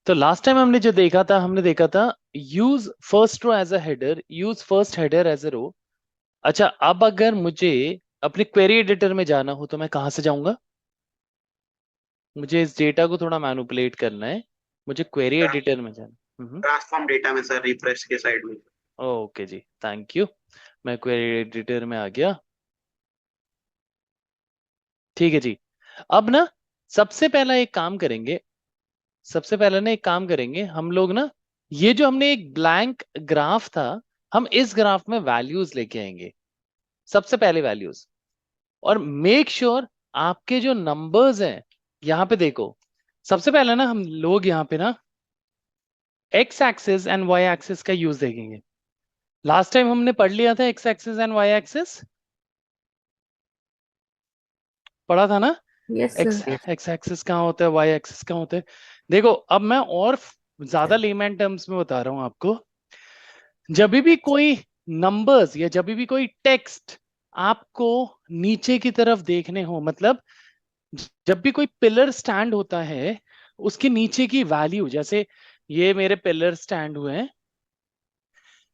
तो last time हमने देखा था use first row as a header, use first header as a row. अच्छा, अब अगर मुझे अपने क्वेरी एडिटर में जाना हो तो मैं कहां से जाऊंगा? मुझे इस डेटा को थोड़ा मैनिपुलेट करना है, मुझे क्वेरी एडिटर में जाना। ट्रांसफॉर्म डेटा में सर, रिफ्रेश के साइड में। ओके जी, थैंक यू। मैं क्वेरी एडिटर में आ गया। ठीक है जी। अब ना सबसे पहला एक काम करेंगे, सबसे पहले ना एक काम करेंगे हम लोग ना, ये जो हमने एक ब्लैंक ग्राफ था, हम इस ग्राफ में वैल्यूज लेके आएंगे, सबसे पहले वैल्यूज। और मेक श्योर आपके जो नंबर्स हैं, यहां पे देखो, सबसे पहले ना हम लोग यहाँ पे ना x axis and y axis का यूज देखेंगे। लास्ट टाइम हमने पढ़ लिया था x axis and y axis, पढ़ा था ना? Yes x sir. X axis कहाँ होता है, वाई एक्सिस कहाँ होता है? देखो अब मैं और ज्यादा लेमैन टर्म्स में बता रहा हूं आपको। जब भी कोई नंबर्स या जब भी कोई टेक्स्ट आपको नीचे की तरफ देखने हो, मतलब जब भी कोई पिलर स्टैंड होता है, उसके नीचे की वैल्यू, जैसे ये मेरे पिलर स्टैंड हुए हैं,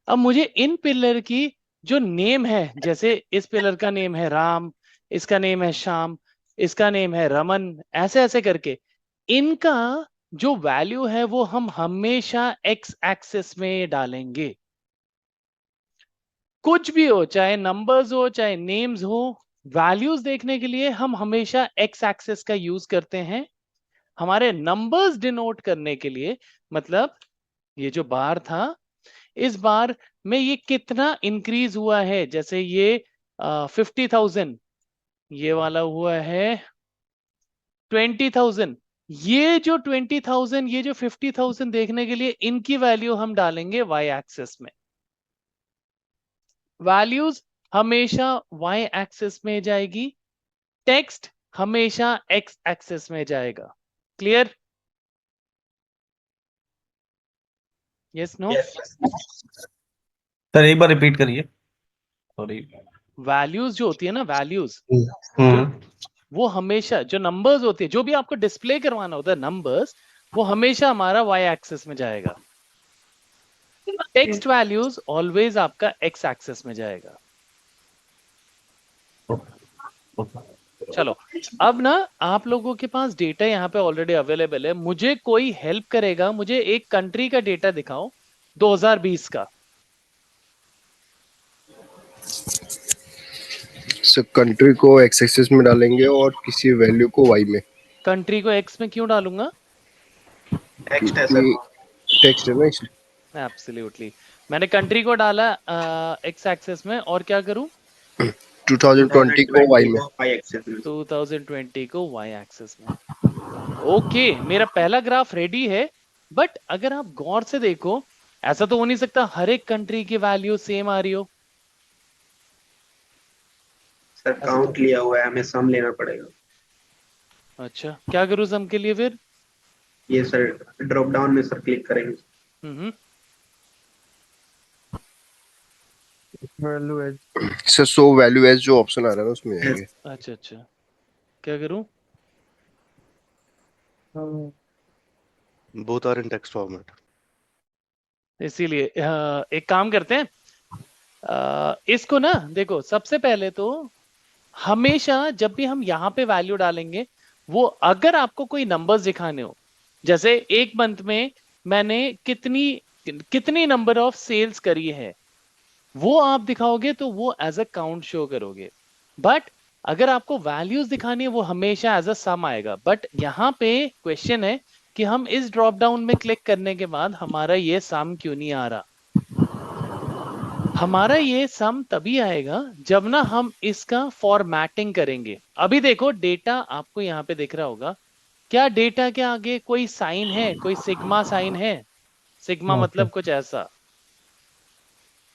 अब मुझे इन पिलर की जो नेम है, जैसे इस पिलर का नेम है राम, इसका नेम है श्याम, इसका नेम है रमन, ऐसे ऐसे करके इनका जो वैल्यू है वो हम हमेशा एक्स एक्सिस में डालेंगे। कुछ भी हो, चाहे नंबर्स हो चाहे नेम्स हो, वैल्यूज देखने के लिए हम हमेशा एक्स एक्सिस का यूज करते हैं। हमारे नंबर्स डिनोट करने के लिए, मतलब ये जो बार था, इस बार में ये कितना इंक्रीज हुआ है, जैसे ये 50,000, ये वाला हुआ है 20,000। ये जो 20,000, ये जो 50,000 देखने के लिए इनकी वैल्यू हम डालेंगे वाई एक्सिस में। वैल्यूज हमेशा वाई एक्सिस में जाएगी, टेक्स्ट हमेशा एक्स एक्सिस में जाएगा। क्लियर? Yes, no? सर एक बार रिपीट करिए, सॉरी। वैल्यूज जो होती है ना, वैल्यूज जो, हम्म। वो हमेशा जो नंबर्स होती है, जो भी आपको डिस्प्ले करवाना होता है नंबर्स, वो हमेशा हमारा वाई एक्सिस में जाएगा। टेक्स्ट वैल्यूज ऑलवेज आपका एक्स एक्सिस में जाएगा। चलो, अब ना आप लोगों के पास डेटा यहाँ पे ऑलरेडी अवेलेबल है, मुझे कोई हेल्प करेगा, मुझे एक कंट्री का डेटा दिखाओ 2020 का। सर कंट्री को एक्स एक्सिस में डालेंगे और किसी वैल्यू को वाई में। कंट्री को एक्स में क्यों डालूंगा? टेक्स्ट है सर। टेक्स्ट है ना इसलिए। एब्सोल्युटली। मैंने कंट्री को डाला एक्स एक्सिस में, और क्या करूं? 2020 को वाई 2020 में। को वाई एक्सिस में। 2020 को वाई एक्सिस में। ओके, मेरा पहला ग्राफ रेडी है। बट अगर आप गौर से देखो, ऐसा तो हो नहीं सकता हर एक कंट्री की वैल्यू सेम आ रही हो। सर ऐसा तो, काउंट लिया हुआ है, हमें सम लेना पड़ेगा। अच्छा क्या करूं सम के लिए फिर? ये सर ड्रॉप डाउन में सर क्लिक करेंगे। Hmm. Value as. Sir so value as जो ऑप्शन आ रहा है ना उसमें जाएंगे। अच्छा अच्छा, क्या करूं? Both are in text format. इसीलिए एक काम करते हैं, इसको ना देखो, सबसे पहले तो हमेशा जब भी हम यहाँ पे वैल्यू डालेंगे, वो अगर आपको कोई नंबर्स दिखाने हो, जैसे एक मंथ में मैंने कितनी कितनी नंबर ऑफ सेल्स करी है, वो आप दिखाओगे तो वो एज अ काउंट शो करोगे। बट अगर आपको वैल्यूज दिखानी है, वो हमेशा एज अ सम आएगा। बट यहाँ पे क्वेश्चन है कि हम इस ड्रॉप डाउन में क्लिक करने के बाद हमारा ये सम क्यों नहीं आ रहा? हमारा ये सम तभी आएगा जब ना हम इसका फॉर्मेटिंग करेंगे। अभी देखो डेटा आपको यहाँ पे दिख रहा होगा, क्या डेटा के आगे कोई साइन है, कोई सिग्मा साइन है? सिग्मा मतलब कुछ ऐसा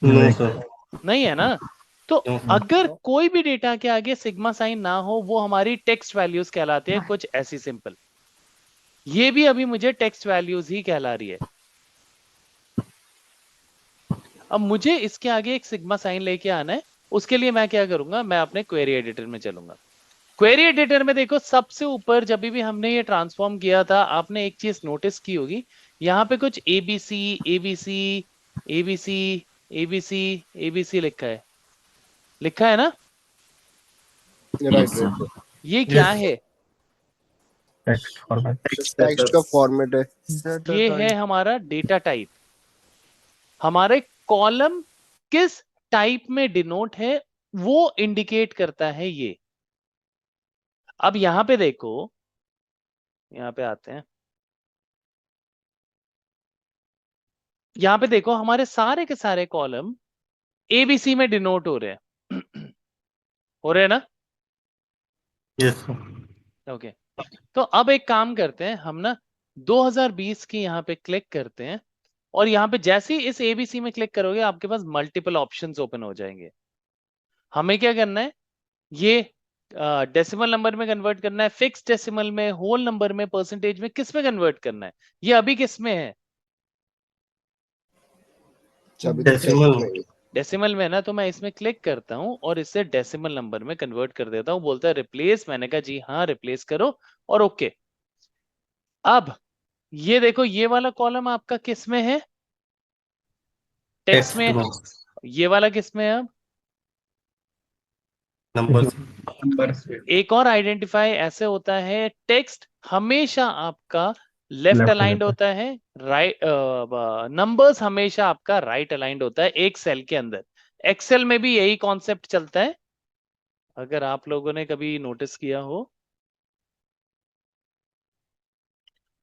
नो सर। नहीं है ना? तो नो अगर सर। कोई भी डेटा के आगे सिग्मा साइन ना हो, वो हमारी टेक्स्ट वैल्यूज कहलाते हैं, कुछ ऐसी सिंपल। ये भी अभी मुझे टेक्स्ट वैल्यूज ही कहला रही है। अब मुझे इसके आगे एक सिग्मा साइन लेके आना है, उसके लिए मैं क्या करूंगा, मैं अपने क्वेरी एडिटर में चलूंगा। क्वेरी एडिटर में देखो सबसे ऊपर जब भी हमने ये ट्रांसफॉर्म किया था, आपने एक चीज नोटिस की होगी, यहाँ पे कुछ ABC ABC ABC ABC ABC लिखा है ना? Right right. ये क्या Yes. है? Text format. टेक्स्ट है टेक्स्ट सर। का फॉर्मेट है। ये है हमारा डेटा टाइप। हमारे कॉलम किस टाइप में डिनोट है वो इंडिकेट करता है ये। अब यहां पे देखो, यहां पे आते हैं, यहां पे देखो हमारे सारे के सारे कॉलम एबीसी में डिनोट हो रहे हैं। हो रहे हैं ना? Yes, sir. ओके, तो अब एक काम करते हैं हम ना, 2020 की यहाँ पे क्लिक करते हैं, और यहाँ पे जैसे ही इस एबीसी में क्लिक करोगे आपके पास मल्टीपल ऑप्शंस ओपन हो जाएंगे। हमें क्या करना है, ये डेसिमल नंबर में कन्वर्ट करना है, फिक्स डेसिमल में, होल नंबर में, परसेंटेज में, किस में कन्वर्ट करना है? ये अभी किस में है? अभी तो Decimal. text में है। डेसिमल में है ना, तो मैं इसमें क्लिक करता हूं और इससे डेसिमल नंबर में कन्वर्ट कर देता हूं। बोलता है रिप्लेस, मैंने कहा जी हाँ रिप्लेस करो, और ओके। अब ये देखो, ये वाला कॉलम आपका किस में है? टेक्स्ट Text में। में। ये वाला किस में है? अब Numbers. नंबर्स में। एक और आइडेंटिफाई ऐसे होता है, टेक्स्ट हमेशा आपका लेफ्ट Left अलाइंड रहता होता है, राइट, नंबर्स हमेशा आपका राइट अलाइंड होता है एक सेल के अंदर। एक्सेल में भी यही कॉन्सेप्ट चलता है, अगर आप लोगों ने कभी नोटिस किया हो,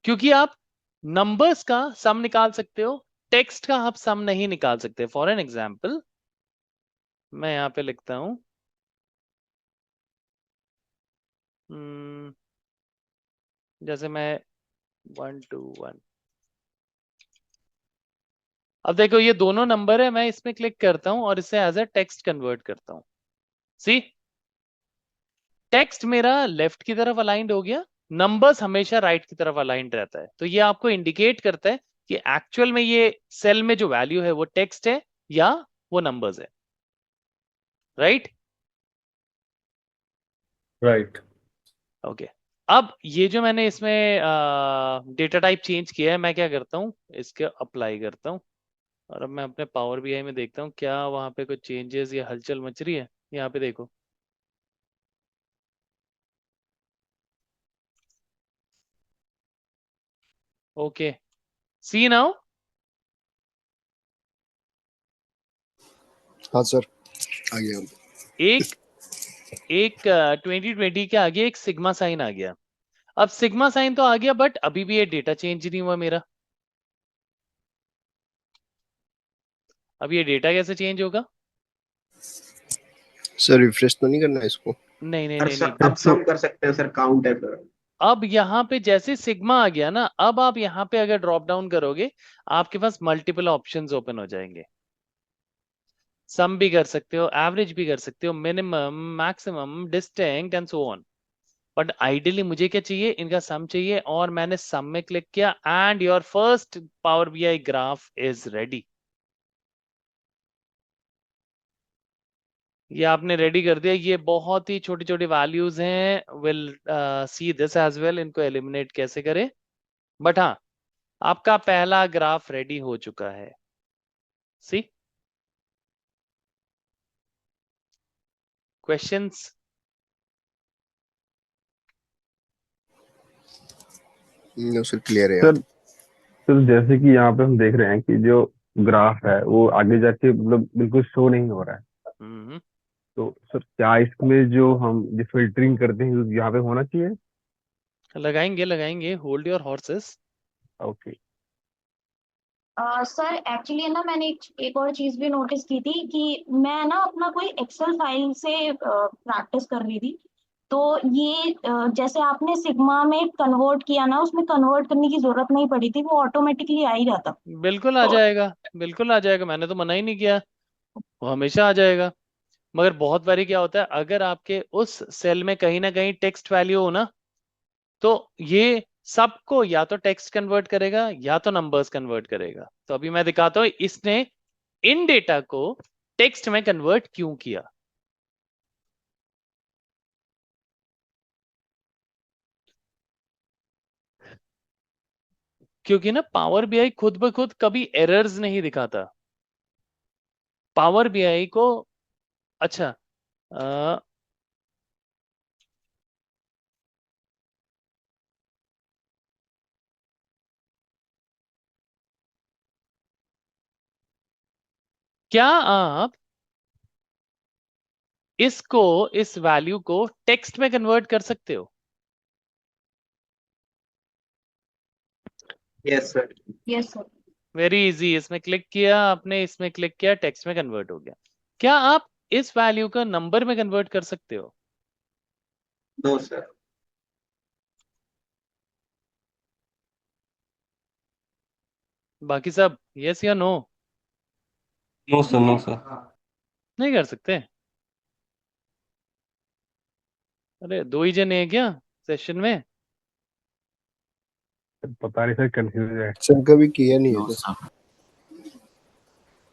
क्योंकि आप नंबर्स का सम निकाल सकते हो, टेक्स्ट का आप सम नहीं निकाल सकते। फॉर एन एग्जाम्पल मैं यहां पे लिखता हूं, जैसे मैं 1 2 1, अब देखो ये दोनों नंबर है, मैं इसमें क्लिक करता हूं और इसे एज ए टेक्स्ट कन्वर्ट करता हूं। सी, टेक्स्ट मेरा लेफ्ट की तरफ अलाइंड हो गया, नंबर्स हमेशा राइट की तरफ अलाइंड रहता है। तो ये आपको इंडिकेट करता है कि एक्चुअल में ये सेल में जो वैल्यू है वो टेक्स्ट है या वो नंबर्स है। राइट? Right. ओके, अब ये जो मैंने इसमें डेटा टाइप चेंज किया है, मैं क्या करता हूँ, इसके अप्लाई करता हूँ, और अब मैं अपने पावर बीआई में देखता हूँ क्या वहां पे कुछ चेंजेस या हलचल मच रही है। यहाँ पे देखो, ओके, सी नाउ, हाँ सर, आ गया। एक एक 2020 के आगे एक सिग्मा साइन आ गया। अब सिग्मा साइन तो आ गया, बट अभी भी ये डेटा चेंज नहीं हुआ मेरा। अब ये डेटा कैसे चेंज होगा? सर रिफ्रेश तो नहीं करना है इसको? नहीं नहीं और नहीं सर नहीं। अब सम कर सकते हैं सर, काउंट है सर। अब यहाँ पे जैसे सिग्मा आ गया ना, अब आप यहाँ पे अगर ड्रॉप डाउन करोगे, आपके पास मल्टीपल ऑप्शंस ओपन हो जाएंगे। सम भी कर सकते हो, एवरेज भी कर सकते हो, minimum, maximum, distinct and so on. But ideally मुझे क्या चाहिए, इनका सम चाहिए, और मैंने सम में क्लिक किया and your first power BI graph is ready. ये आपने रेडी कर दिया। ये बहुत ही छोटी छोटी वैल्यूज हैं, will see this as well, इनको एलिमिनेट कैसे करें। बट हाँ, आपका पहला ग्राफ रेडी हो चुका है। सी, क्वेश्चंस? नो सर, क्लियर है सर यार। सर जैसे कि यहाँ पे हम देख रहे हैं कि जो ग्राफ है वो आगे जाके मतलब बिल्कुल शो नहीं हो रहा है। हम्म, तो सर क्या इसमें जो हम जो फिल्टरिंग करते हैं यहाँ पे होना चाहिए? लगाएंगे लगाएंगे, hold your horses. Okay. Sir actually ना मैंने एक और चीज भी नोटिस की थी कि मैं ना अपना कोई एक्सेल फाइल से प्रैक्टिस कर रही थी। तो ये जैसे आपने सिग्मा में कन्वर्ट किया ना, उसमें कन्वर्ट करने की जरूरत नहीं पड़ी थी, वो ऑटोमेटिकली आ ही जाता। बिल्कुल आ तो जाएगा, बिल्कुल आ जाएगा, मैंने तो मना ही नहीं किया, वो हमेशा आ जाएगा। मगर बहुत बारी क्या होता है, अगर आपके उस सेल में कहीं ना कहीं टेक्स्ट वैल्यू हो ना, तो ये सबको या तो टेक्स्ट कन्वर्ट करेगा या तो नंबर्स कन्वर्ट करेगा। तो अभी मैं दिखाता हूं इसने इन डेटा को टेक्स्ट में कन्वर्ट क्यों किया। क्योंकि ना पावर बीआई खुद ब खुद कभी एरर्स नहीं दिखाता। पावर बीआई को, अच्छा, क्या आप इस वैल्यू को टेक्स्ट में कन्वर्ट कर सकते हो? Yes sir. Yes sir. Very easy, इसमें क्लिक किया आपने, इसमें क्लिक किया, टेक्स्ट में कन्वर्ट हो गया। क्या आप इस वैल्यू को नंबर में कन्वर्ट कर सकते हो? No sir. बाकी सब यस या no? No sir, no sir. नहीं कर सकते? अरे दो ही जने हैं क्या सेशन में? पता नहीं सर, कंफ्यूज है। सर कभी किया नहीं है सर।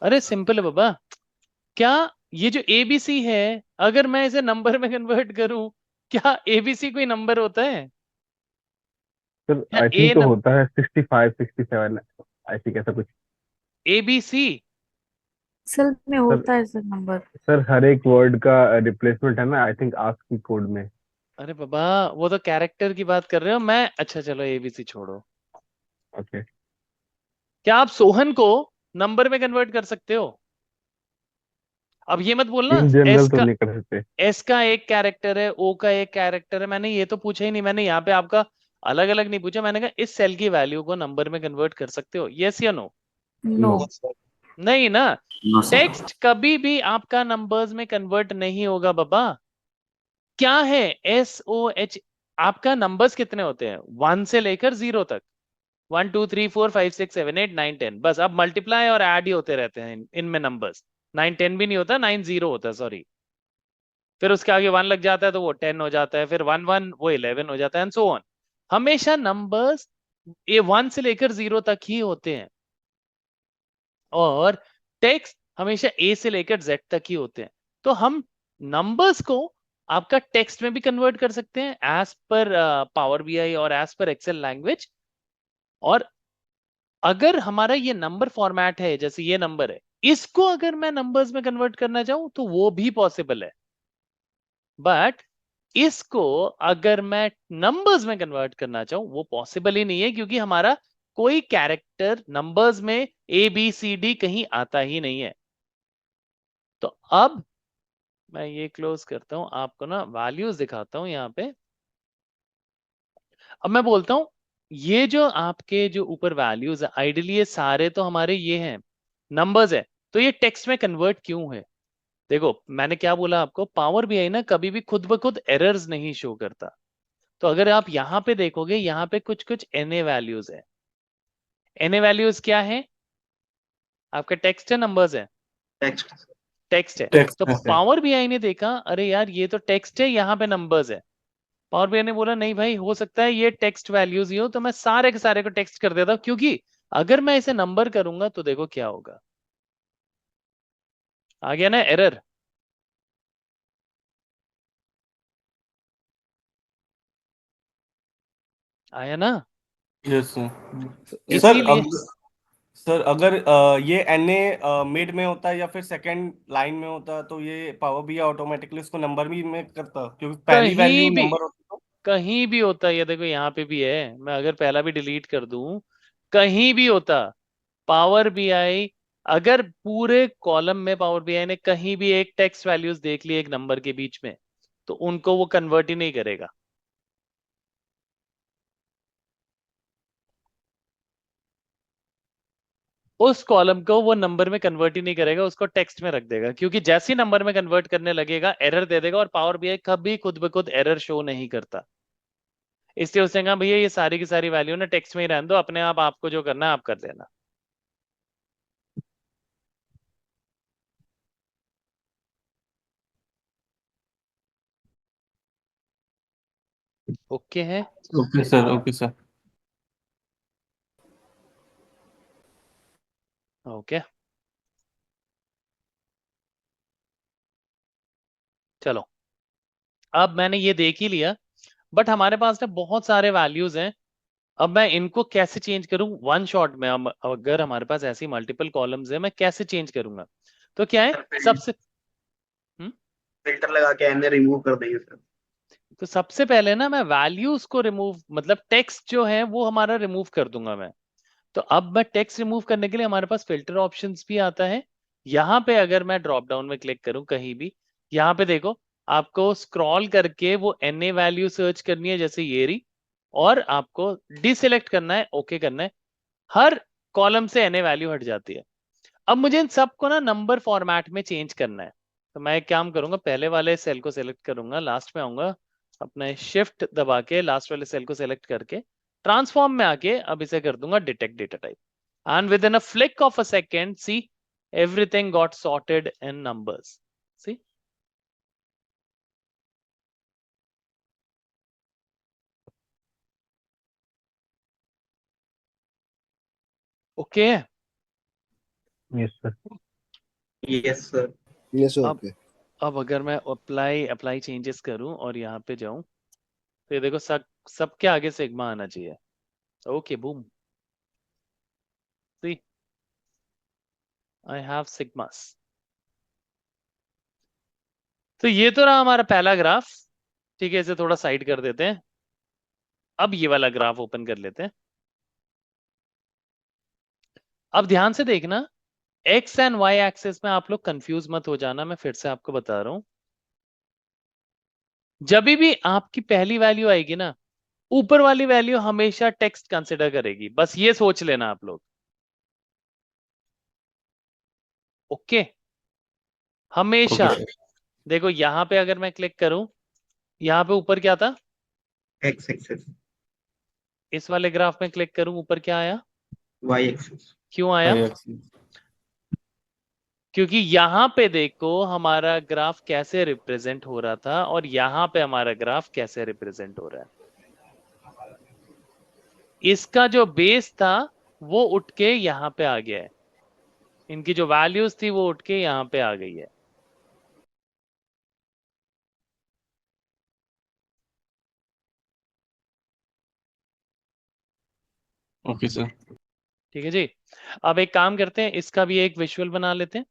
अरे सिंपल है बाबा। क्या ये जो एबीसी है, अगर मैं इसे नंबर में कन्वर्ट करूं, क्या एबीसी कोई नंबर होता है? सर या आई ए थिंक तो नंबर, होता है 65 67, आई थिंक ऐसा कुछ। एबीसी? सेल में सर होता है सर नंबर। सर हर एक वर्ड का रिप्लेसमेंट है ना, आई थिंक आस्क की कोड में। अरे बाबा, वो तो कैरेक्टर की बात कर रहे हो। मैं, अच्छा चलो एबीसी छोड़ो। ओके। क्या आप सोहन को नंबर में कन्वर्ट कर सकते हो? अब ये मत बोलना इन एस जनरल तो का, नहीं कर सकते। एस का एक कैरेक्टर है, ओ का एक कैरेक्टर है। मैंने ये तो पूछा ही नहीं, मैंने यहाँ पे आपका अलग अलग नहीं पूछा। मैंने कहा इस सेल की वैल्यू को नंबर में कन्वर्ट कर सकते हो, यस या नो? नो। नो। नहीं ना। टेक्स्ट कभी भी आपका नंबर्स में कन्वर्ट नहीं होगा बाबा। क्या है एस ओ एच? आपका नंबर्स कितने होते हैं? 1 से लेकर 0 तक। 1 2 3 4 5 6 7 8 9 10, बस अब मल्टीप्लाई और ऐड ही होते रहते हैं इनमें नंबर्स। 9 10 भी नहीं होता, 9 0 होता है, सॉरी। फिर उसके आगे 1 लग जाता है तो वो 10 हो जाता है, फिर 1 1 वो 11 हो जाता है, एंड सो ऑन। हमेशा नंबर्स ये 1 से लेकर 0 तक ही होते हैं, और टेक्स्ट हमेशा ए से लेकर जेड तक ही होते हैं। तो हम नंबर्स को आपका टेक्स्ट में भी कन्वर्ट कर सकते हैं एज पर पावर बीआई और एज पर एक्सेल लैंग्वेज। और अगर हमारा ये नंबर फॉर्मेट है, जैसे ये नंबर है, इसको अगर मैं नंबर्स में कन्वर्ट करना चाहूं तो वो भी पॉसिबल है। बट इसको अगर मैं नंबर्स में कन्वर्ट करना चाहूं वो पॉसिबल ही नहीं है, क्योंकि हमारा कोई कैरेक्टर नंबर्स में ए बी सी डी कहीं आता ही नहीं है। तो अब मैं ये क्लोज करता हूं, आपको ना वैल्यूज दिखाता हूं यहाँ पे। अब मैं बोलता हूं ये जो आपके जो ऊपर वैल्यूज है, आइडियली ये सारे तो हमारे ये हैं, नंबर्स है, तो ये टेक्स्ट में कन्वर्ट क्यों है? देखो मैंने क्या बोला आपको, पावर बीआई ना कभी भी खुद ब खुद एरर्स नहीं शो करता। तो अगर आप यहाँ पे देखोगे, यहाँ पे कुछ कुछ एनए वैल्यूज है। एनए वैल्यूज क्या है? आपका टेक्स्ट है, नंबर्स है? टेक्स्ट। टेक्स्ट है। टेक्स्ट तो में से। पावर बीआई ने देखा, अरे यार ये तो टेक्स्ट है, यहाँ पे नंबर्स है। पावर बीआई ने बोला नहीं भाई, हो सकता है ये टेक्स्ट वैल्यूज ही हो, तो मैं सारे के सारे को टेक्स्ट कर देता हूं, क्योंकि अगर मैं इसे नंबर करूंगा तो देखो क्या होगा। आ गया ना एरर? आया ना? Yes sir. सर इसीलिए सर अगर ये एनए मिड में होता है या फिर सेकंड लाइन में होता है, तो ये पावर भी ऑटोमेटिकली उसको नंबर भी में करता, क्योंकि पहली वैल्यू कहीं भी, नंबर होती है। कहीं भी होता है, ये देखो यहाँ पे भी है, मैं अगर पहला भी डिलीट कर दूं, कहीं भी होता। पावर बीआई अगर पूरे कॉलम में पावर बीआई ने कहीं भी एक टेक्स्ट वैल्यूज देख ली एक नंबर के बीच में, तो उनको वो कन्वर्ट ही नहीं करेगा। उस कॉलम को वो नंबर में कन्वर्ट ही नहीं करेगा, उसको टेक्स्ट में रख देगा, क्योंकि जैसे ही नंबर में कन्वर्ट करने लगेगा एरर दे देगा, और पावर बीआई कभी खुद ब खुद एरर शो नहीं करता। इसलिए उसने कहा भैया ये सारी की सारी वैल्यू ना टेक्स्ट में ही रहने दो, अपने आप आपको जो करना है आप कर लेना। ओके है? Okay sir, okay sir. Okay, चलो अब मैंने ये देख ही लिया, बट हमारे पास ना बहुत सारे वैल्यूज हैं। अब मैं इनको कैसे चेंज करूं वन शॉट में? अगर हमारे पास ऐसी मल्टीपल कॉलम्स है, मैं कैसे चेंज करूंगा? तो क्या है सबसे फिल्टर लगा के एन रिमूव कर देंगे सर। तो सबसे पहले ना मैं वैल्यूज को रिमूव, मतलब टेक्स्ट जो है वो हमारा रिमूव कर दूंगा मैं। तो अब मैं टेक्स्ट रिमूव करने के लिए हमारे पास फिल्टर ऑप्शंस भी आता है। यहाँ पे अगर मैं ड्रॉप डाउन में क्लिक करूं कहीं भी, यहाँ पे देखो आपको स्क्रॉल करके वो एनए वैल्यू सर्च करनी है, जैसे ये रही, और आपको डिसेलेक्ट करना है, ओके करना है। हर कॉलम से एनए वैल्यू हट जाती है। अब मुझे इन सबको ना नंबर फॉर्मेट में चेंज करना है। तो मैं एक काम करूंगा, पहले वाले सेल को सिलेक्ट करूंगा, लास्ट में आऊंगा, अपना शिफ्ट दबा के लास्ट वाले सेल को सिलेक्ट करके ट्रांसफॉर्म में आके अब इसे कर दूंगा detect data type, and with in a flick of a second see everything got sorted in numbers. See okay. Yes sir. Yes sir. ये सो अब ओके। अब अगर मैं अप्लाई चेंजेस करूं और यहाँ पे जाऊं, तो ये देखो सबके आगे सिग्मा आना चाहिए। Okay boom, see I have sigmas. तो ये तो रहा हमारा पहला ग्राफ। ठीक है, इसे थोड़ा साइड कर देते हैं। अब ये वाला ग्राफ ओपन कर लेते हैं। अब ध्यान से देखना, एक्स एंड वाई एक्सिस में आप लोग कंफ्यूज मत हो जाना, मैं फिर से आपको बता रहा हूं। जब भी आपकी पहली वैल्यू आएगी ना, ऊपर वाली वैल्यू हमेशा टेक्स्ट कंसिडर करेगी, बस ये सोच लेना आप लोग। ओके, हमेशा। ओके देखो यहां पे अगर मैं क्लिक करूं, यहां पे ऊपर क्या था? एक्स एक्सेस इस वाले ग्राफ में क्लिक करूं, ऊपर क्या आया? Y axis. क्यों आया? क्योंकि यहां पे देखो हमारा ग्राफ कैसे रिप्रेजेंट हो रहा था, और यहां पे हमारा ग्राफ कैसे रिप्रेजेंट हो रहा है। इसका जो बेस था वो उठ के यहां पे आ गया है, इनकी जो वैल्यूज थी वो उठ के यहां पे आ गई है। Okay sir. ठीक है जी। अब एक काम करते हैं, इसका भी एक विजुअल बना लेते हैं।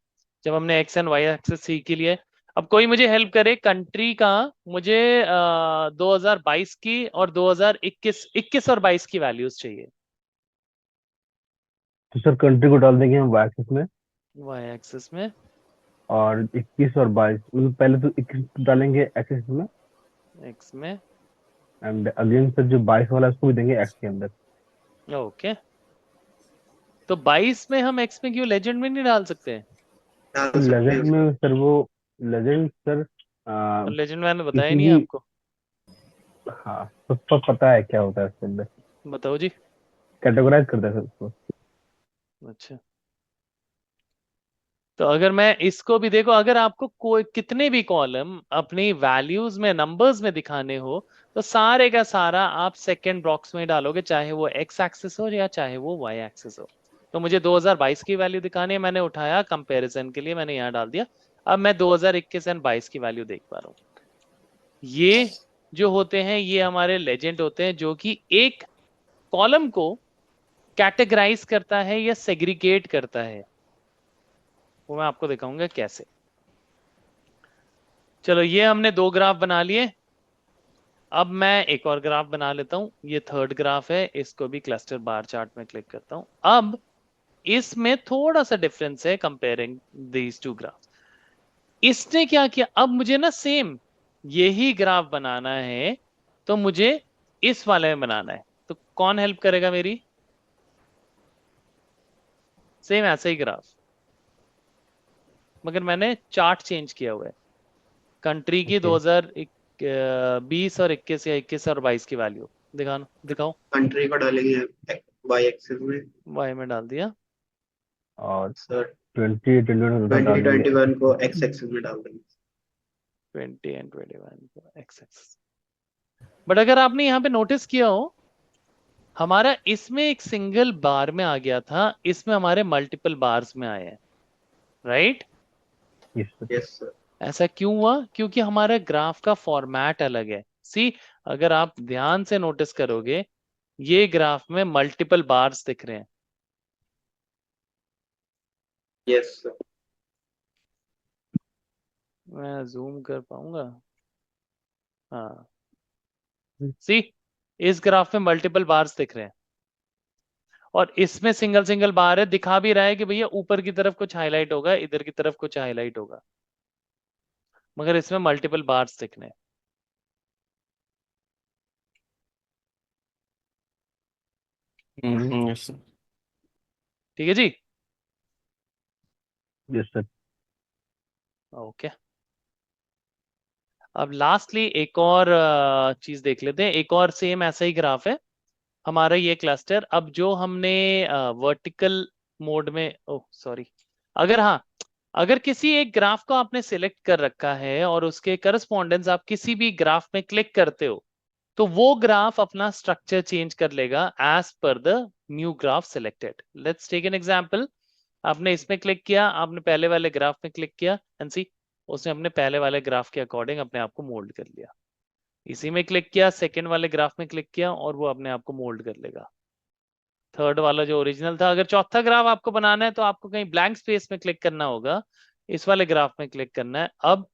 जब हमने एक्स एंड वाई एक्सेस सीख लिया है, अब कोई मुझे हेल्प करे, कंट्री का मुझे 2022 की और 2021 और 22 की वैल्यूज चाहिए। तो सर कंट्री को डाल देंगे हम वाई एक्सिस में, वाई एक्सेस में और 21 और 22, मतलब पहले तो 21 डालेंगे एक्सिस में, एक्स में। एंड अगेन सर जो 22 वाला है उसको भी देंगे एक्स के अंदर। ओके, तो 22 में हम एक्स में क्यों लेजेंड में नहीं डाल सकते? डाल सकते हैं लेजेंड सर। में सर वो लेजेंड सर लेजेंड मैंने बताया किसी नहीं भी, आपको। हाँ तो पता है क्या होता है इसके अंदर, बताओ जी। कैटेगराइज करता है सर उसको। अच्छा, तो अगर मैं इसको भी देखो, अगर आपको कोई कितने भी कॉलम अपनी वैल्यूज में नंबर्स में दिखाने हो, तो सारे का सारा आप सेकंड बॉक्स में डालोगे, चाहे वो एक्स एक्सिस हो या चाहे वो वाई एक्सिस हो। तो मुझे 2022 की वैल्यू दिखानी है, मैंने उठाया कंपैरिजन के लिए, मैंने यहाँ डाल दिया। अब मैं 2021 एंड 22 की वैल्यू देख पा रहा हूँ। ये जो होते हैं ये हमारे लेजेंड होते हैं, जो कि एक कॉलम को कैटेगराइज करता है या सेग्रीगेट करता है। वो मैं आपको दिखाऊंगा कैसे। चलो, ये हमने दो ग्राफ बना लिए। अब मैं एक और ग्राफ बना लेता हूं, ये थर्ड ग्राफ है, इसको भी क्लस्टर बार चार्ट में क्लिक करता हूं। अब इसमें थोड़ा सा डिफरेंस है कंपेयरिंग दीज टू ग्राफ। इसने क्या किया, अब मुझे ना सेम यही ग्राफ बनाना है, तो मुझे इस वाले में बनाना है। तो कौन हेल्प करेगा मेरी? सेम ऐसा ही ग्राफ, मगर मैंने चार्ट चेंज किया हुआ है। कंट्री की Okay. 2020 और 21 या 21 और 22 की वैल्यू दिखाओ। कंट्री को डालेंगे वाई एक्सेस में वाई में डाल दिया। और सर। 2021 डाल देंगे 2021 को एक्स एक्सेस में डाल देंगे। 20 एंड 21 को एक्स एक्सिस। बट अगर आपने यहाँ पे नोटिस किया हो, हमारा इसमें एक सिंगल बार में आ गया था, इसमें हमारे मल्टीपल बार्स में आए हैं, right? Yes, sir. Yes sir. ऐसा क्यों हुआ? क्योंकि हमारा ग्राफ का फॉर्मेट अलग है। सी, अगर आप ध्यान से नोटिस करोगे, ये ग्राफ में मल्टीपल बार्स दिख रहे हैं। Yes sir. मैं जूम कर पाऊंगा? हाँ, सी, इस ग्राफ में मल्टीपल बार्स दिख रहे हैं और इसमें सिंगल सिंगल बार है, दिखा भी रहा है कि भैया ऊपर की तरफ कुछ हाईलाइट होगा, इधर की तरफ कुछ हाईलाइट होगा, मगर इसमें मल्टीपल बार्स दिख रहे हैं। Yes sir. ठीक है जी। Yes sir. ओके, अब लास्टली एक और चीज देख लेते हैं। एक और सेम ऐसा ही ग्राफ है हमारा ये क्लस्टर। अब जो हमने वर्टिकल मोड में, ओह सॉरी, अगर हाँ, अगर किसी एक ग्राफ को आपने सिलेक्ट कर रखा है और उसके करस्पॉन्डेंस आप किसी भी ग्राफ में क्लिक करते हो, तो वो ग्राफ अपना स्ट्रक्चर चेंज कर लेगा as per the new graph selected. Let's take an example. आपने इसमें क्लिक किया, आपने पहले वाले ग्राफ में क्लिक किया एंड सी, उसने अपने पहले वाले ग्राफ के अकॉर्डिंग अपने आप को मोल्ड कर लिया। इसी में क्लिक किया, सेकंड वाले ग्राफ में क्लिक किया और वो अपने आप को मोल्ड कर लेगा। थर्ड वाला जो ओरिजिनल था, अगर चौथा ग्राफ आपको बनाना है तो आपको कहीं ब्लैंक स्पेस में क्लिक करना होगा, इस वाले ग्राफ में क्लिक करना है। अब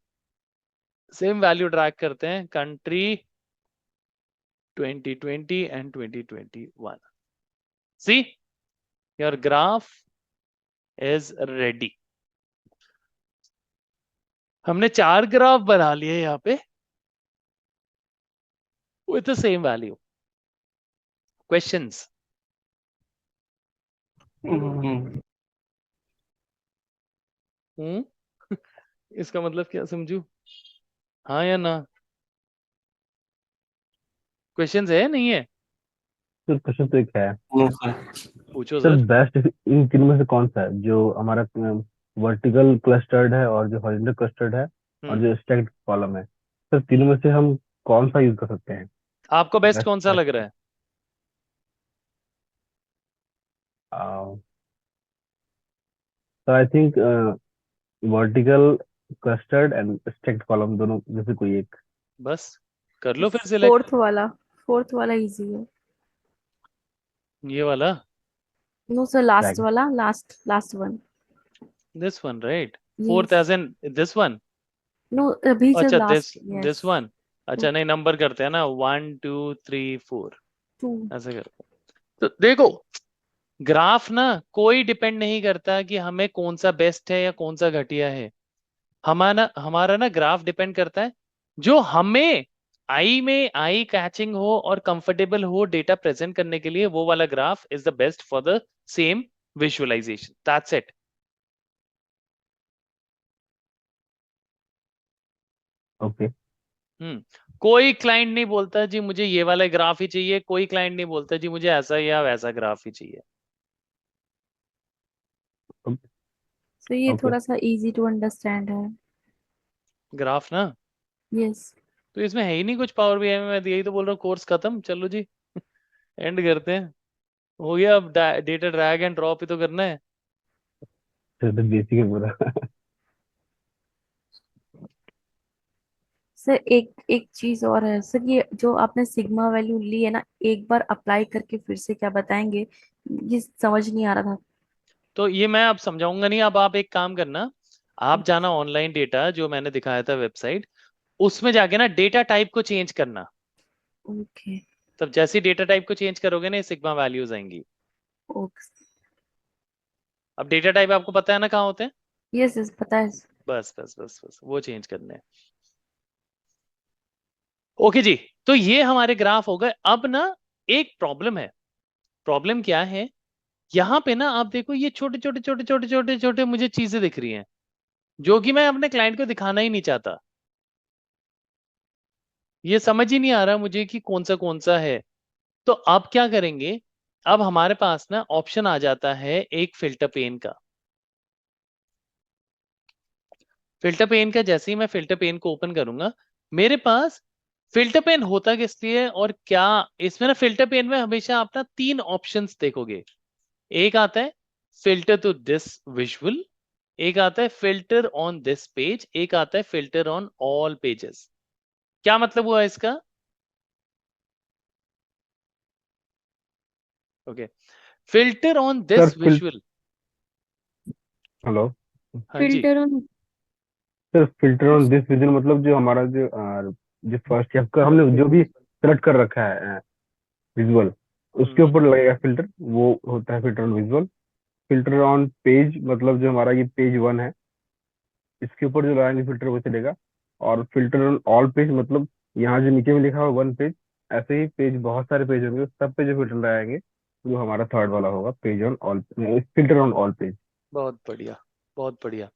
सेम वैल्यू ड्रैग करते हैं, country 2020 and 2021। See, your graph is ready. हमने 4 ग्राफ बना लिए यहाँ पे with the same value. Questions? हम्म इसका मतलब क्या समझू? हाँ या ना? क्वेश्चंस है नहीं है? सर क्वेश्चन तो एक है नो सर। पूछो सर, सर। बेस्ट इन तीनों में से कौन सा है जो हमारा वर्टिकल क्लस्टर्ड है और जो हॉरिजॉन्टल क्लस्टर्ड है और हम्म जो स्टैक्ड कॉलम है? सर तीनों में से हम कौन सा यूज कर सकते हैं? आपको बेस्ट बेस्ट कौन सा लग रहा है? Sir I think vertical clustered and stacked column दोनों में से कोई एक। बस कर लो फिर सिलेक्ट। फोर्थ वाला इजी है। ये वाला, नो सर, लास्ट Stacked. वाला, last one. This one right? Fourth yes. As in this one? No, अभी जो अच्छा, this last, this yes. One. अच्छा नहीं, नंबर करते हैं ना, 1 2 3 4, 2। ऐसे करते हैं। तो देखो, ग्राफ ना कोई डिपेंड नहीं करता कि हमें कौन सा बेस्ट है या कौन सा घटिया है। हमारा हमारा ना ग्राफ डिपेंड करता है जो हमें आई में आई कैचिंग हो और कंफर्टेबल हो डेटा प्रेजेंट करने के लिए, वो वाला graph is the best for the same visualization. That's it. Okay. कोई क्लाइंट नहीं बोलता जी मुझे ये वाला ग्राफ ही चाहिए, कोई क्लाइंट नहीं बोलता जी मुझे ऐसा या वैसा ग्राफ ही चाहिए। सो ये ओके। थोड़ा सा इजी टू अंडरस्टैंड है। ग्राफ ना, यस। तो इसमें है ही नहीं कुछ पावर बीआई में। मैं यही तो बोल रहा हूँ, कोर्स खत्म, चलो जी एंड करते हैं। हो गया, अब डेटा ड्रैग एंड ड्रॉप ही तो करना है। सर तो बेसिक है पूरा। सर एक एक चीज और है सर, ये जो आपने सिग्मा वैल्यू ली है ना, एक बार अप्लाई करके फिर से क्या बताएंगे? ये समझ नहीं आ रहा था। तो ये मैं अब समझाऊंगा नहीं। अब आप एक काम करना, आप जाना ऑनलाइन डेटा जो मैंने दिखाया था वेबसाइट, उसमें जाके ना डेटा टाइप को चेंज करना। ओके। तब जैसे डेटा टाइप को चेंज करोगे ना, सिग्मा वैल्यूज आएंगी। ओके। अब डेटा टाइप आपको पता है ना कहाँ होते हैं? यस यस, पता है। बस बस बस बस वो चेंज करने हैं। ओके जी, तो ये हमारे ग्राफ हो गए। अब ना एक प्रॉब्लम है। प्रॉब्लम क्या है? यहाँ पे ना आप देखो, ये छोटे छोटे छोटे छोटे छोटे छोटे मुझे चीजें दिख रही हैं जो कि मैं अपने क्लाइंट को दिखाना ही नहीं चाहता। ये समझ ही नहीं आ रहा मुझे कि कौन सा है। तो अब क्या करेंगे? अब हमारे पास ना ऑप्शन आ जाता है एक फिल्टर पेन का। फिल्टर पेन का जैसे ही मैं फिल्टर पेन को ओपन करूंगा, मेरे पास फिल्टर पेन होता किस लिए और क्या, इसमें ना फिल्टर पेन में हमेशा आप ना 3 ऑप्शंस देखोगे। एक आता है फिल्टर टू दिस विजुअल, एक आता है फिल्टर ऑन दिस पेज, एक आता है फिल्टर ऑन ऑल पेजेस। क्या मतलब हुआ इसका? Okay, filter on sir this visual. Hello हाँ जी, filter on sir, filter on this visual मतलब जो हमारा जो फर्स्ट हमने जो भी सेलेक्ट कर रखा है विजुअल, उसके ऊपर लगेगा फिल्टर, वो होता है filter on visual. Filter on page मतलब जो हमारा ये पेज 1 है, इसके ऊपर जो लगाएंगे फिल्टर वो चलेगा। और फिल्टर ऑन ऑल पेज मतलब यहाँ जो नीचे में लिखा हुआ 1 पेज, ऐसे ही पेज बहुत सारे पेज होंगे, सब पे जो फिल्टर लगाएंगे वो हमारा थर्ड वाला होगा, page on all, filter on all page. बहुत बढ़िया, बहुत बढ़िया,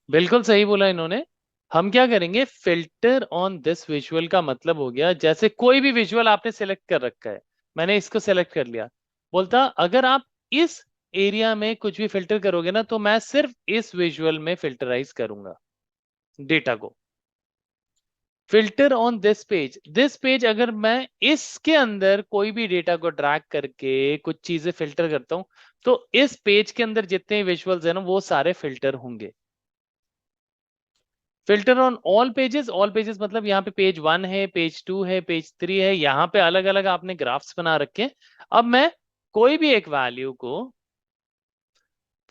बिल्कुल सही बोला इन्होंने। हम क्या करेंगे, फिल्टर ऑन दिस विजुअल का मतलब हो गया, जैसे कोई भी विजुअल आपने सेलेक्ट कर रखा है, मैंने इसको सेलेक्ट कर लिया, बोलता अगर आप इस एरिया में कुछ भी फिल्टर करोगे ना, तो मैं सिर्फ इस विजुअल में फिल्टराइज करूंगा डेटा को। फिल्टर ऑन दिस पेज अगर मैं इसके अंदर कोई भी डेटा को ड्रैग करके कुछ चीजें फिल्टर करता हूं, तो इस पेज के अंदर जितने विजुअल्स है ना, वो सारे फिल्टर होंगे। फिल्टर ऑन ऑल पेजेस मतलब यहाँ पे पेज 1 है, पेज 2 है, पेज 3 है, यहाँ पे अलग अलग आपने ग्राफ्स बना रखे हैं। अब मैं कोई भी एक वैल्यू को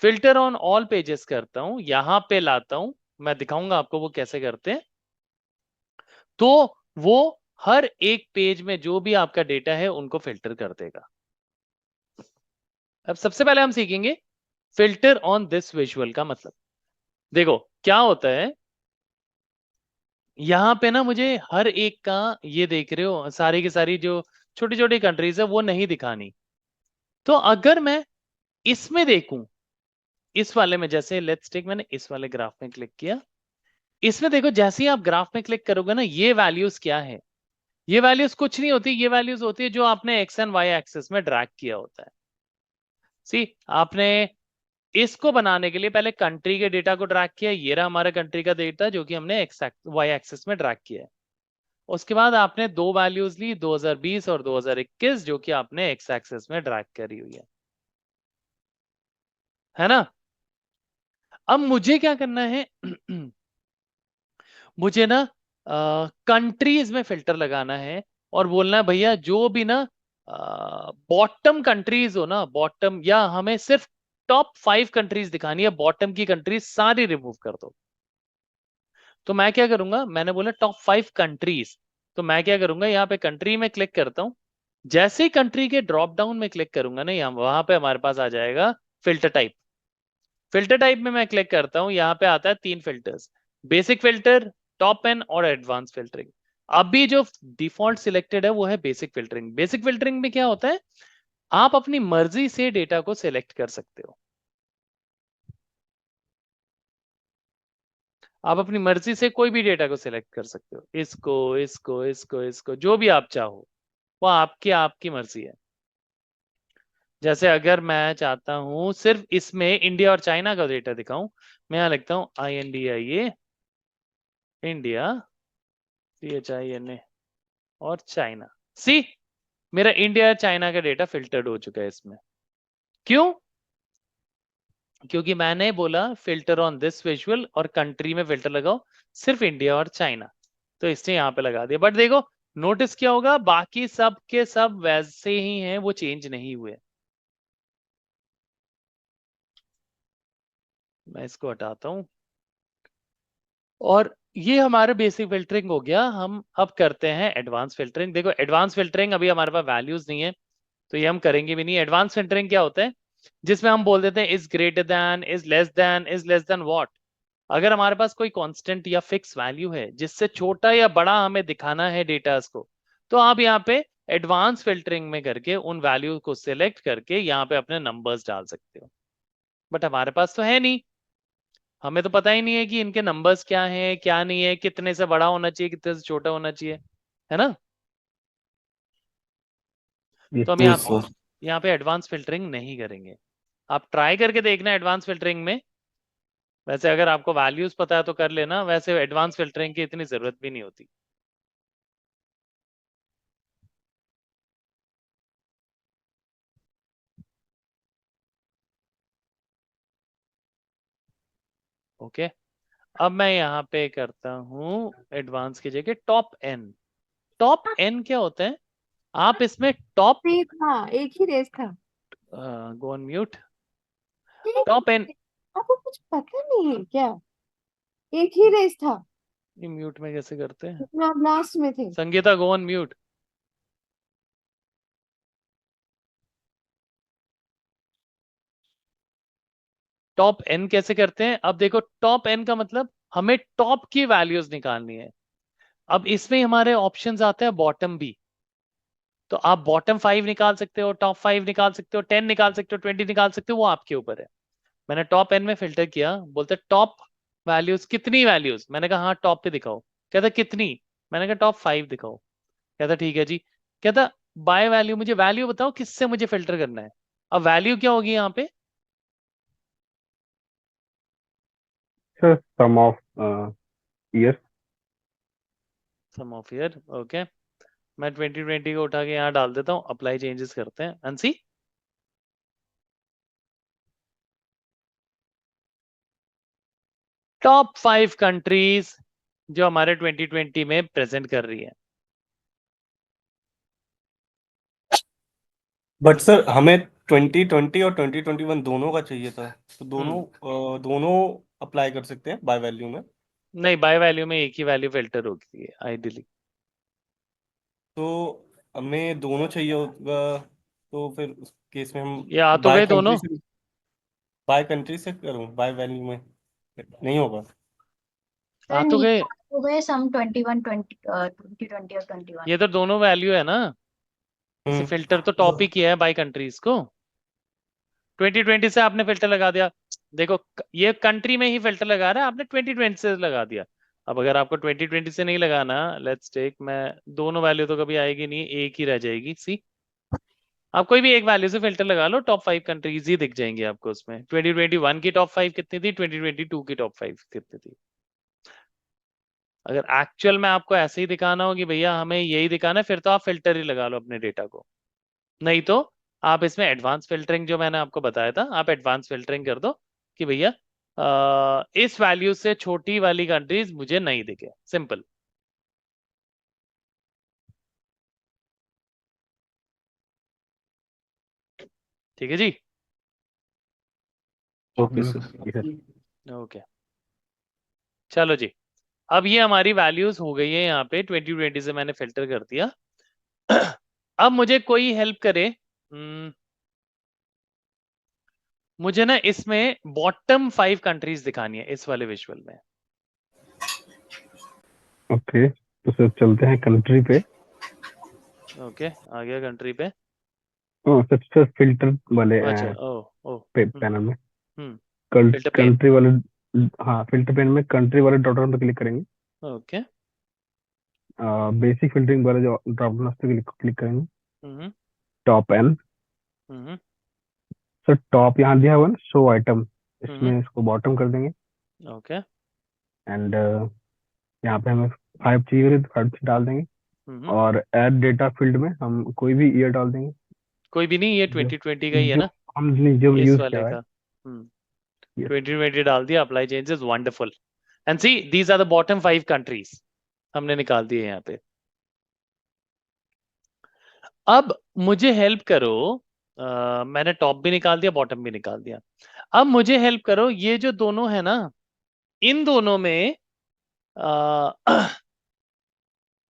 फिल्टर ऑन ऑल पेजेस करता हूं, यहां पे लाता हूं, मैं दिखाऊंगा आपको वो कैसे करते हैं। तो वो हर एक पेज में जो भी आपका डेटा है उनको फिल्टर कर देगा। अब सबसे पहले हम सीखेंगे फिल्टर ऑन दिस विजुअल का मतलब। देखो क्या होता है, यहां पे ना मुझे हर एक का, ये देख रहे हो सारी की सारी जो छोटी छोटी कंट्रीज है वो नहीं दिखानी। तो अगर मैं इसमें देखूं, इस वाले में, जैसे लेट्स टेक, मैंने इस वाले ग्राफ में क्लिक किया, इसमें देखो जैसे ही आप ग्राफ में क्लिक करोगे ना, ये वैल्यूज क्या है, ये वैल्यूज कुछ नहीं होती, ये वैल्यूज होती है जो आपने एक्स एंड वाई एक्सिस में ड्रैग किया होता है। सी, आपने इसको बनाने के लिए पहले कंट्री के डेटा को ड्रैग किया, ये रहा हमारा कंट्री का डेटा जो कि हमने एक्स वाई एक्सिस में ड्रैग किया है। उसके बाद आपने दो वैल्यूज ली, 2020 और 2021, जो कि आपने एक्स एक्सिस में ड्रैग करी हुई है ना। अब मुझे क्या करना है मुझे ना कंट्रीज में फिल्टर लगाना है, और बोलना है भैया जो भी ना बॉटम कंट्रीज हो ना, बॉटम, या हमें सिर्फ टॉप 5 कंट्रीज दिखानी है, बॉटम की कंट्रीज सारी रिमूव कर दो। तो मैं क्या करूंगा, मैंने बोला टॉप 5 कंट्रीज, तो मैं क्या करूंगा, यहाँ पे कंट्री में क्लिक करता हूं। जैसे ही कंट्री के ड्रॉप डाउन में क्लिक करूंगा ना, यहाँ वहां पे हमारे पास आ जाएगा फिल्टर टाइप। फिल्टर टाइप में मैं क्लिक करता हूं, यहाँ पे आता है 3 filters, basic filter, top n और एडवांस फिल्टरिंग। अभी जो डिफॉल्ट सिलेक्टेड है वो है बेसिक फिल्टरिंग। बेसिक फिल्टरिंग में क्या होता है, आप अपनी मर्जी से डेटा को सिलेक्ट कर सकते हो, आप अपनी मर्जी से कोई भी डेटा को सिलेक्ट कर सकते हो, इसको इसको इसको इसको, जो भी आप चाहो, वो आपकी आपकी मर्जी है। जैसे अगर मैं चाहता हूं सिर्फ इसमें इंडिया और चाइना का डेटा दिखाऊं, मैं यहां लिखता हूं INDIA, इंडिया, CHINA, और चाइना। सी, मेरा इंडिया और चाइना का डेटा फिल्टर्ड हो चुका है इसमें। क्यों? क्योंकि मैंने बोला फिल्टर ऑन दिस विजुअल, और कंट्री में फिल्टर लगाओ सिर्फ इंडिया और चाइना, तो इसने यहां पे लगा दिया। बट देखो नोटिस क्या होगा, बाकी सब के सब वैसे ही हैं, वो चेंज नहीं हुए। मैं इसको हटाता हूं, और ये हमारा बेसिक फिल्टरिंग हो गया। हम अब करते हैं एडवांस फिल्टरिंग। देखो एडवांस फिल्टरिंग, अभी हमारे पास वैल्यूज नहीं है तो ये हम करेंगे भी नहीं। एडवांस फिल्टरिंग क्या होता है, जिसमें हम बोल देते हैं is greater than, is less than what. अगर हमारे पास कोई कांस्टेंट या फिक्स वैल्यू है जिससे छोटा या बड़ा हमें दिखाना है डेटास को, तो आप यहाँ पे एडवांस फिल्टरिंग में करके उन वैल्यू को सिलेक्ट करके यहाँ पे अपने नंबर्स डाल सकते हो। बट हमारे पास तो है नहीं, हमें तो पता ही नहीं है कि इनके नंबर्स क्या हैं क्या नहीं है, कितने से बड़ा होना चाहिए, कितने से छोटा होना चाहिए, है ना। तो हम यस सर। यहाँ पे एडवांस फिल्टरिंग नहीं करेंगे। आप ट्राई करके देखना एडवांस फिल्टरिंग में। वैसे अगर आपको वैल्यूज पता है तो कर लेना, वैसे एडवांस फिल्टरिंग की इतनी जरूरत भी नहीं होती। ओके, अब मैं यहाँ पे करता हूँ एडवांस की जगह टॉप एन। टॉप एन क्या होता है, आप इसमें टॉप नहीं था, एक ही रेस था। गो ऑन म्यूट। एक टॉप एन आपको कुछ पता नहीं है क्या? एक ही रेस था म्यूट में कैसे करते हैं? जिसमें आप लास्ट में थे। Sangeeta go on mute. Top n कैसे करते हैं? अब देखो टॉप एन का मतलब हमें टॉप की वैल्यूज निकालनी है। अब इसमें हमारे ऑप्शंस आते हैं बॉटम भी, तो आप बॉटम 5 निकाल सकते हो, टॉप 5 निकाल सकते हो, 10 निकाल सकते हो, 20 निकाल सकते हो, वो आपके ऊपर है। मैंने टॉप एन में फिल्टर किया, बोलते टॉप वैल्यूज कितनी वैल्यूज, मैंने कहा हाँ टॉप पे दिखाओ। कहता कितनी, मैंने कहा टॉप 5 दिखाओ। कहता ठीक है जी। कहता बाय वैल्यू, मुझे वैल्यू बताओ किससे मुझे फिल्टर करना है। अब वैल्यू क्या होगी यहाँ पे? Sir sum of year. Sum of year, okay. मैं 2020 को उठा के यहाँ डाल देता हूँ, अप्लाई चेंजेस करते हैं अंसी। टॉप 5 कंट्रीज जो हमारे 2020 में प्रेजेंट कर रही है। बट सर हमें 2020 और 2021 दोनों का चाहिए था, तो दोनों अप्लाई कर सकते हैं बाय वैल्यू में। नहीं, बाय वैल्यू में एक ही वैल्यू फिल्टर होगी आइडियली। तो हमें दोनों चाहिए होगा, तो फिर उस केस में हम ये आ तो गए दोनों। बाय कंट्री से करूं, बाय वैल्यू में नहीं होगा। आ सर तो गए, नीचे हो गए सम 21 20 और 21। ये तो दोनों वैल्यू है ना, इसे फिल्टर तो टॉप ही किया है बाय कंट्रीज को। 2020 से आपने फिल्टर लगा दिया, देखो ये कंट्री में ही फिल्टर लगा रहा है, आपने 2020 से लगा दिया। अब अगर आपको 2020 से नहीं लगाना, लेट्स टेक, मैं दोनों वैल्यू तो कभी आएगी नहीं, एक ही रह जाएगी। सी, आप कोई भी एक वैल्यू से फिल्टर लगा लो, टॉप 5 कंट्रीज ही दिख जाएंगी आपको उसमें। 2021 की टॉप 5 कितनी थी, 2022 की टॉप 5 कितनी थी। अगर एक्चुअल में आपको ऐसे ही दिखाना हो कि भैया हमें यही दिखाना है, फिर तो आप फिल्टर ही लगा लो अपने डेटा को। नहीं तो आप इसमें एडवांस फिल्टरिंग जो मैंने आपको बताया था, आप एडवांस फिल्टरिंग कर दो कि भैया इस वैल्यू से छोटी वाली कंट्रीज मुझे नहीं दिखे, सिंपल। ठीक है जी, ओके सर। ओके। चलो जी, अब ये हमारी वैल्यूज हो गई है यहाँ पे, 2020 से मैंने फिल्टर कर दिया। अब मुझे कोई हेल्प करे, मुझे ना इसमें बॉटम 5 कंट्रीज दिखानी है इस वाले विजुअल में। ओके, तो सर चलते हैं कंट्री पे। ओके, आ गया कंट्री पे। सर फिल्टर वाले अच्छा, ओ ओ पैनल में हम्म फिल्टर पेन, कंट्री वाले, हाँ फिल्टर पैन में कंट्री वाले ड्रॉप डाउन पे क्लिक करेंगे। ओके। बेसिक फिल्टरिंग वाले जो ड्रॉप डाउन पे क्लिक करेंगे। हम्म टॉप एन, हम्म सर टॉप यहाँ दिया हुआ ना शो आइटम, हम्म इसमें इसको बॉटम कर देंगे। ओके। एंड यहाँ पे हमें 5 चाहिए तो 5 डाल देंगे। हम्म और ऐड डेटा फील्ड में हम कोई भी ईयर डाल देंगे कोई भी नहीं, ये जो 2020 का ही है जो ना, हमने जो इस यूज किया वाले हुआ है। का। 2020 डाल दिया, apply changes, wonderful. And see these are the bottom 5 countries हमने निकाल दिए यहाँ पे। अब मुझे हेल्प करो, मैंने टॉप भी निकाल दिया, बॉटम भी निकाल दिया। अब मुझे हेल्प करो, ये जो दोनों है ना, इन दोनों में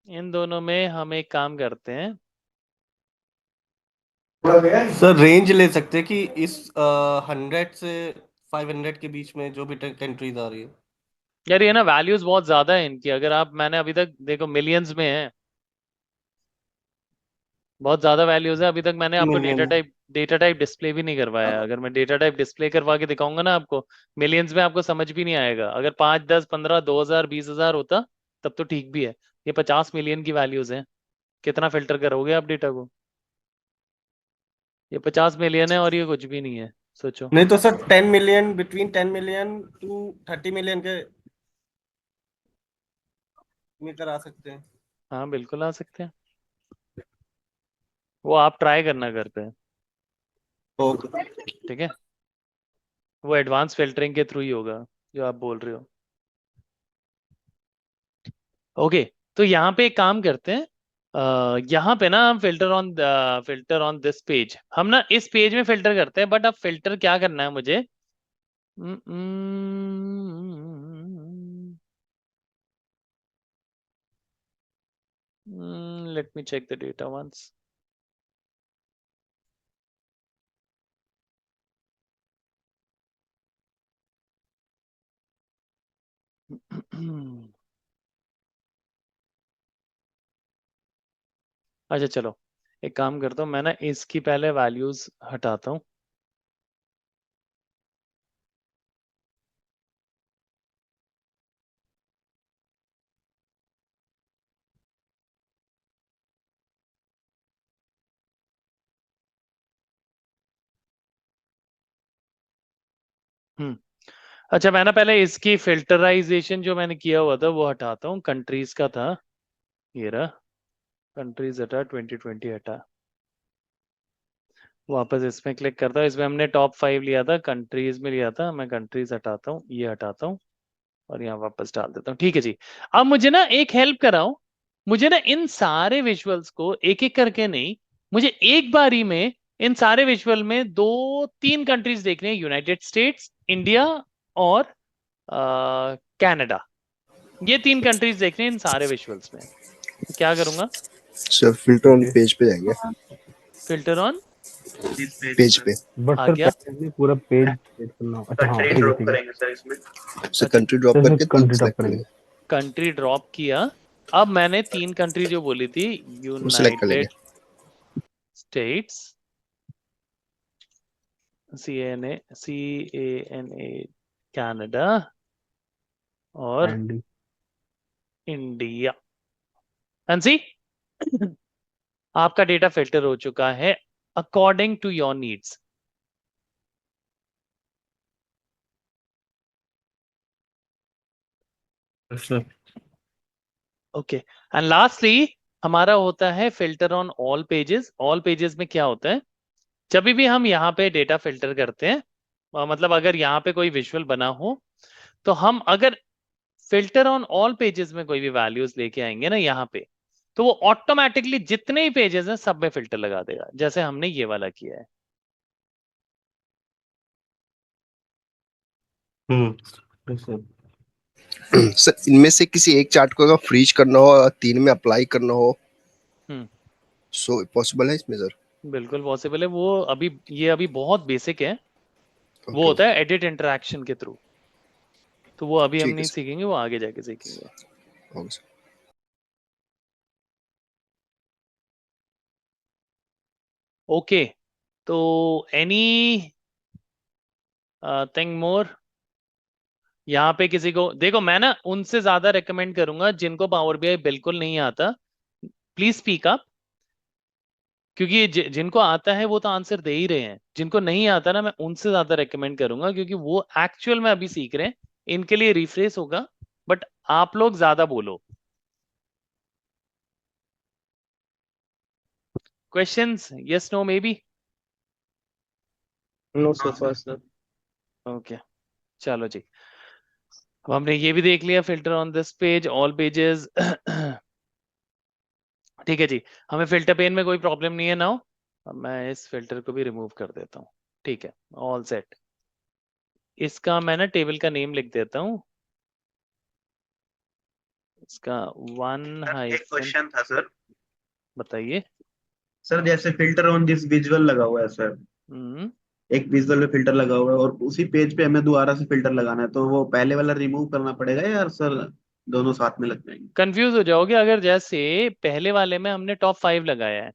इन दोनों में हम एक काम करते हैं। सर रेंज ले सकते हैं कि इस 100 से 500 के बीच में जो भी कंट्रीज आ रही है। यार ये ना वैल्यूज बहुत ज्यादा है इनकी, अगर आप, मैंने अभी तक देखो मिलियंस में है, बहुत ज्यादा वैल्यूज है। अभी तक मैंने आपको मिलियन। डेटा टाइप डिस्प्ले भी नहीं करवाया है। अगर मैं डेटा टाइप डिस्प्ले करवा के दिखाऊंगा ना आपको, मिलियंस में आपको समझ भी नहीं आएगा। अगर 5 10 15 2000 20,000 होता तब तो ठीक भी है, ये 50 मिलियन की वैल्यूज हैं, कितना फिल्टर करोगे आप डेटा को? ये 50 मिलियन है और ये कुछ भी नहीं है, सोचो। नहीं तो sir 10 million, between 10 million to 30 million के में करा सकते हैं। हाँ बिल्कुल आ सकते हैं, वो आप ट्राई करना घर पे, ओके। ठीक है। वो एडवांस फिल्टरिंग के थ्रू ही होगा जो आप बोल रहे हो। ओके, तो यहाँ पे एक काम करते हैं, यहाँ पे ना हम फिल्टर ऑन दिस पेज, हम ना इस पेज में फिल्टर करते हैं, बट अब फिल्टर क्या करना है मुझे? Let me check the data once. अच्छा चलो, एक काम करता हूँ मैं ना, इसकी पहले वैल्यूज हटाता हूँ. अच्छा, मैं ना पहले इसकी फिल्टराइजेशन जो मैंने किया हुआ था वो हटाता हूँ. कंट्रीज का था, ये रहा. कंट्रीज हटा, 2020 हटा. वापस इसमें क्लिक करता हूँ. इसमें हमने टॉप 5 लिया था, कंट्रीज में लिया था. मैं कंट्रीज हटाता हूँ, ये हटाता हूँ और यहाँ वापस डाल देता हूँ. ठीक है जी. अब मुझे ना एक हेल्प कराओ. मुझे ना इन सारे विजुअल्स को एक एक करके नहीं, मुझे एक बारी में इन सारे विजुअल में 2-3 कंट्रीज देखने हैं. यूनाइटेड स्टेट्स, इंडिया और कनाडा. ये 3 कंट्रीज देखने हैं इन सारे विजुअल्स में. तो क्या करूंगा? Sir filter on Okay. Page पे जाएंगे, filter on this page page sir, पे. बट आ सर गया. पहले हमें पूरा पेज सेट करना होगा. अच्छा हाँ कंट्री ठीक है ड्रॉप ठीक है. करेंगे सर इसमें. सर अच्छा, कंट्री ड्रॉप सर इसमें करके 3 कंट्री ड्रॉप सेलेक्ट करेंगे. करेंगे, कंट्री ड्रॉप किया. अब मैंने 3 कंट्री जो बोली थी, वो सेलेक्ट कर लेंगे. यूनाइटेड स्टेट्स, CANA कनाडा और एंड इंडिया. सी आपका डेटा फिल्टर हो चुका है according to your needs. Sir okay. And lastly हमारा होता है filter on all pages. All pages में क्या होता है? जब भी हम यहाँ पे डेटा फिल्टर करते हैं, मतलब अगर यहाँ पे कोई विजुअल बना हो, तो हम अगर फिल्टर ऑन ऑल पेजेस में कोई भी वैल्यूज लेके आएंगे ना यहाँ पे, तो वो ऑटोमेटिकली जितने ही पेजेस हैं सब में फिल्टर लगा देगा, जैसे हमने ये वाला किया है. सर सर इनमें से किसी एक चार्ट को अगर फ्रीज करना हो और 3 में अप्लाई करना हो, हम्म सो पॉसिबल है इसमें सर? बिल्कुल पॉसिबल है. वो अभी ये अभी बहुत बेसिक है. वो ओके होता है एडिट इंटरेक्शन के थ्रू. तो वो अभी हम ठीक है नहीं सर. सीखेंगे, वो आगे जाके सीखेंगे. Okay sir. ओके. तो एनी थिंग मोर? यहाँ पे किसी को देखो, मैं ना उनसे ज्यादा रेकमेंड करूंगा जिनको पावर बीआई बिल्कुल नहीं आता. Please speak up. क्योंकि जिनको आता है वो तो आंसर दे ही रहे हैं. जिनको नहीं आता ना, मैं उनसे ज्यादा रेकमेंड करूंगा, क्योंकि वो एक्चुअल में अभी सीख रहे हैं. इनके लिए रिफ्रेश होगा. बट आप लोग ज्यादा बोलो. Questions? Yes, no, maybe? No so far sir. Okay. चलो जी. अब हमने ये भी देख लिया, filter on this page, all pages. ठीक है जी. हमें फिल्टर पेन में कोई प्रॉब्लम नहीं है नाउ. अब मैं इस फिल्टर को भी रिमूव कर देता हूँ. ठीक है, ऑल सेट. इसका मैं ना टेबल का नेम लिख देता हूँ. इसका वन सर एक हाइफन. क्वेश्चन था सर. बताइए. सर जैसे फिल्टर ऑन दिस विजुअल लगा हुआ है सर, हम्म एक विजुअल में फिल्टर लगा हुआ है और उसी पेज पे हमें दोबारा से फिल्टर लगाना है, तो वो पहले वाला रिमूव करना पड़ेगा या सर दोनों साथ में लग जाएंगे? कंफ्यूज हो जाओगे अगर जैसे पहले वाले में हमने टॉप 5 लगाया है,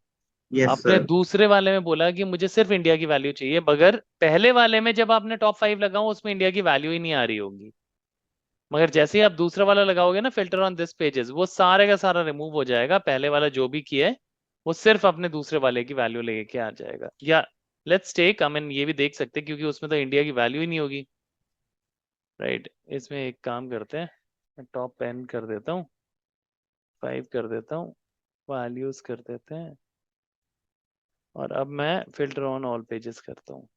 यस आपने सर. दूसरे वाले में बोला कि मुझे सिर्फ इंडिया की वैल्यू चाहिए, मगर पहले वाले में जब आपने टॉप 5 लगाओ उसमें इंडिया की वैल्यू ही नहीं आ रही होगी. मगर जैसे ही आप दूसरा वाला लगाओगे ना, फिल्टर ऑन दिस पेजेस, वो सारे का सारा रिमूव हो जाएगा. पहले वाला जो भी किया है वो सिर्फ अपने दूसरे वाले की वैल्यू लेके आ जाएगा. या लेट्स टेक, आई मीन ये भी देख सकते हैं क्योंकि उसमें तो इंडिया की वैल्यू ही नहीं होगी. राइट. इसमें एक काम करते हैं, मैं टॉप 10 कर देता हूँ, 5 कर देता हूँ, वैल्यूज कर देते हैं, और अब मैं फिल्टर ऑन ऑल पेजेस करता हूँ.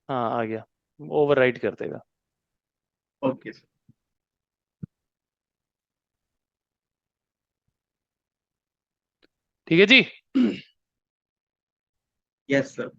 हाँ, आ गया. ओवरराइट कर देगा. Okay sir. ठीक है जी। Yes sir.